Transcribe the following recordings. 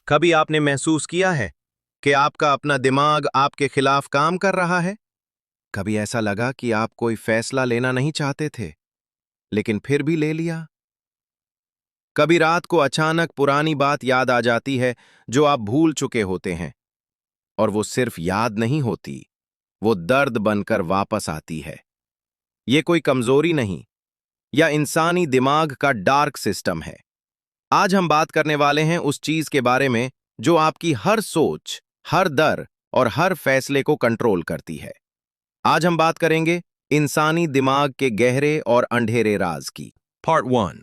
कभी आपने महसूस किया है कि आपका अपना दिमाग आपके खिलाफ काम कर रहा है? कभी ऐसा लगा कि आप कोई फैसला लेना नहीं चाहते थे, लेकिन फिर भी ले लिया? कभी रात को अचानक पुरानी बात याद आ जाती है जो आप भूल चुके होते हैं, और वो सिर्फ याद नहीं होती, वो दर्द बनकर वापस आती है। ये कोई कमजोरी नहीं, या इंसानी दिमाग का डार्क सिस्टम है। आज हम बात करने वाले हैं उस चीज के बारे में जो आपकी हर सोच, हर डर और हर फैसले को कंट्रोल करती है। आज हम बात करेंगे इंसानी दिमाग के गहरे और अंधेरे राज की। पार्ट 1।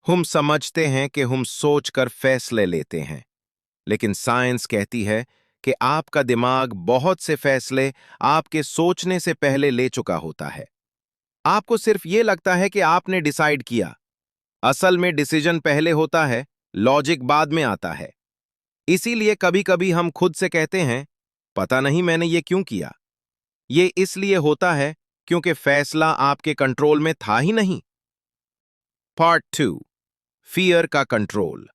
हम समझते हैं कि हम सोचकर फैसले लेते हैं, लेकिन साइंस कहती है कि आपका दिमाग बहुत से फैसले आपके सोचने से पहले ले चुका होता है। आपको सिर्फ ये लगता है कि आपने डिसाइड किया। असल में डिसीजन पहले होता है, लॉजिक बाद में आता है। इसीलिए कभी कभी हम खुद से कहते हैं, पता नहीं मैंने ये क्यों किया। ये इसलिए होता है क्योंकि फैसला आपके कंट्रोल में था ही नहीं। पार्ट 2। फियर का कंट्रोल।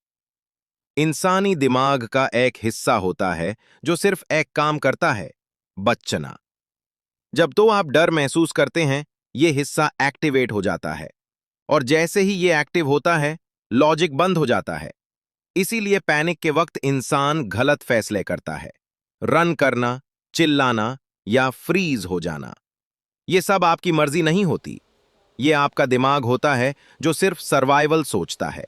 इंसानी दिमाग का एक हिस्सा होता है जो सिर्फ एक काम करता है, बचना। जब तो आप डर महसूस करते हैं, ये हिस्सा एक्टिवेट हो जाता है, और जैसे ही ये एक्टिव होता है, लॉजिक बंद हो जाता है। इसीलिए पैनिक के वक्त इंसान गलत फैसले करता है। रन करना, चिल्लाना या फ्रीज हो जाना, ये सब आपकी मर्जी नहीं होती। ये आपका दिमाग होता है जो सिर्फ सर्वाइवल सोचता है,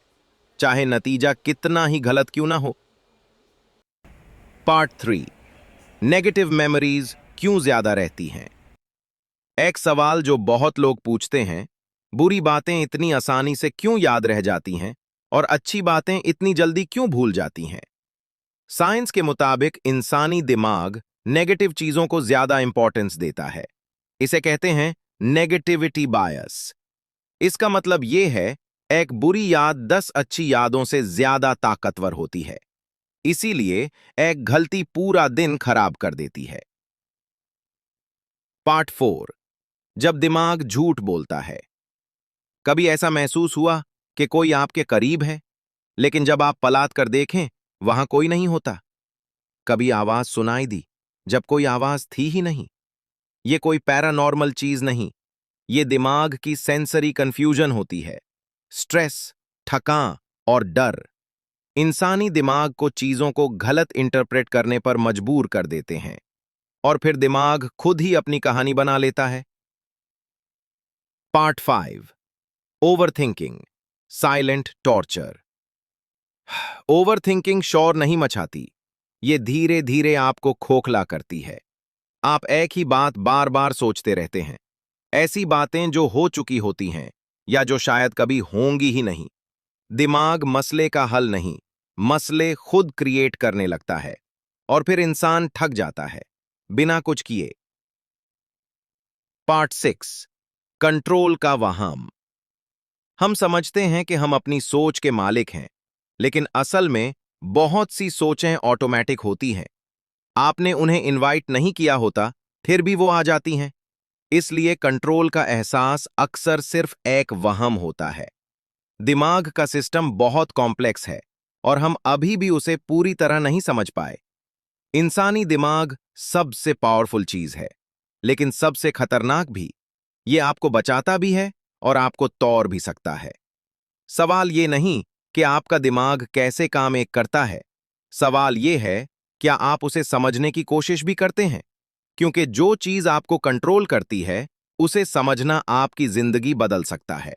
चाहे नतीजा कितना ही गलत क्यों ना हो। पार्ट 3। नेगेटिव मेमोरीज क्यों ज्यादा रहती हैं? एक सवाल जो बहुत लोग पूछते हैं, बुरी बातें इतनी आसानी से क्यों याद रह जाती हैं और अच्छी बातें इतनी जल्दी क्यों भूल जाती हैं? साइंस के मुताबिक इंसानी दिमाग नेगेटिव चीजों को ज्यादा इंपॉर्टेंस देता है। इसे कहते हैं नेगेटिविटी बायस। इसका मतलब यह है, एक बुरी याद 10 अच्छी यादों से ज्यादा ताकतवर होती है। इसीलिए एक गलती पूरा दिन खराब कर देती है। पार्ट 4। जब दिमाग झूठ बोलता है। कभी ऐसा महसूस हुआ कि कोई आपके करीब है, लेकिन जब आप पलट कर देखें, वहां कोई नहीं होता? कभी आवाज सुनाई दी जब कोई आवाज थी ही नहीं? ये कोई पैरानॉर्मल चीज नहीं, ये दिमाग की सेंसरी कंफ्यूजन होती है। स्ट्रेस, थकान और डर इंसानी दिमाग को चीजों को गलत इंटरप्रेट करने पर मजबूर कर देते हैं, और फिर दिमाग खुद ही अपनी कहानी बना लेता है। Part 5। Overthinking, silent torture. Overthinking शोर नहीं मचाती, ये धीरे धीरे आपको खोखला करती है। आप एक ही बात बार बार सोचते रहते हैं, ऐसी बातें जो हो चुकी होती हैं या जो शायद कभी होंगी ही नहीं। दिमाग मसले का हल नहीं, मसले खुद क्रिएट करने लगता है, और फिर इंसान थक जाता है बिना कुछ किए। पार्ट 6। कंट्रोल का वहाम। हम समझते हैं कि हम अपनी सोच के मालिक हैं, लेकिन असल में बहुत सी सोचें ऑटोमेटिक होती हैं। आपने उन्हें इनवाइट नहीं किया होता, फिर भी वो आ जाती हैं। इसलिए कंट्रोल का एहसास अक्सर सिर्फ एक वहम होता है। दिमाग का सिस्टम बहुत कॉम्प्लेक्स है, और हम अभी भी उसे पूरी तरह नहीं समझ पाए। इंसानी दिमाग सबसे पावरफुल चीज है, लेकिन सबसे खतरनाक भी। ये आपको बचाता भी है और आपको तोड़ भी सकता है। सवाल ये नहीं कि आपका दिमाग कैसे काम एक करता है, सवाल ये है, क्या आप उसे समझने की कोशिश भी करते हैं? क्योंकि जो चीज आपको कंट्रोल करती है, उसे समझना आपकी जिंदगी बदल सकता है।